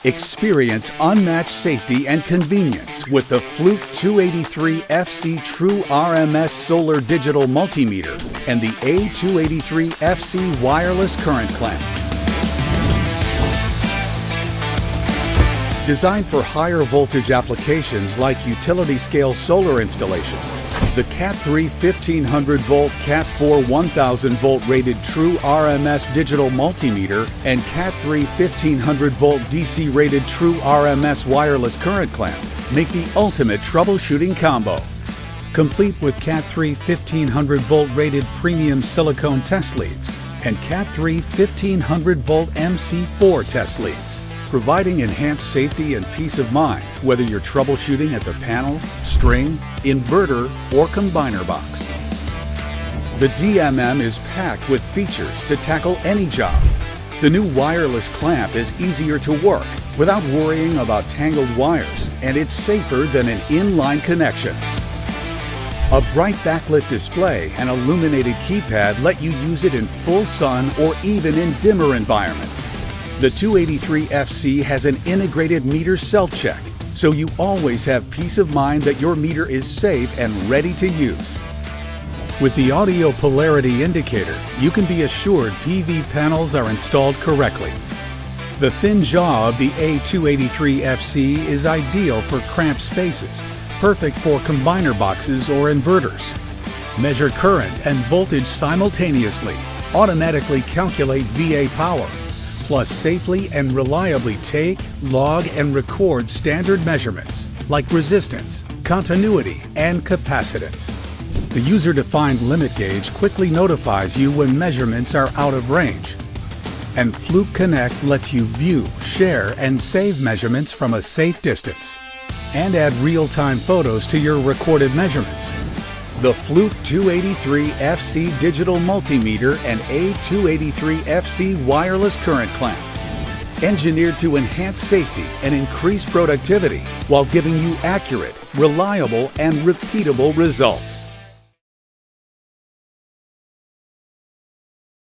Experience unmatched safety and convenience with the Fluke 283 FC True RMS Solar Digital Multimeter and the A283 FC Wireless Current Clamp. Designed for higher voltage applications like utility-scale solar installations, the Cat 3 1500 volt Cat 4 1000 volt rated True RMS Digital Multimeter and Cat 3 1500 volt DC rated True RMS Wireless Current Clamp make the ultimate troubleshooting combo. Complete with Cat 3 1500 volt rated premium silicone test leads and Cat 3 1500 volt MC4 test leads, providing enhanced safety and peace of mind whether you're troubleshooting at the panel, string, inverter, or combiner box. The DMM is packed with features to tackle any job. The new wireless clamp is easier to work without worrying about tangled wires, and it's safer than an inline connection. A bright backlit display and illuminated keypad let you use it in full sun or even in dimmer environments. The 283FC has an integrated meter self-check, so you always have peace of mind that your meter is safe and ready to use. With the audio polarity indicator, you can be assured PV panels are installed correctly. The thin jaw of the A283FC is ideal for cramped spaces, perfect for combiner boxes or inverters. Measure current and voltage simultaneously, automatically calculate VA power, plus safely and reliably take, log, and record standard measurements like resistance, continuity, and capacitance. The user-defined limit gauge quickly notifies you when measurements are out of range. And Fluke Connect lets you view, share, and save measurements from a safe distance, and add real-time photos to your recorded measurements. The Fluke 283 FC Digital Multimeter and A283 FC Wireless Current Clamp. Engineered to enhance safety and increase productivity while giving you accurate, reliable, and repeatable results.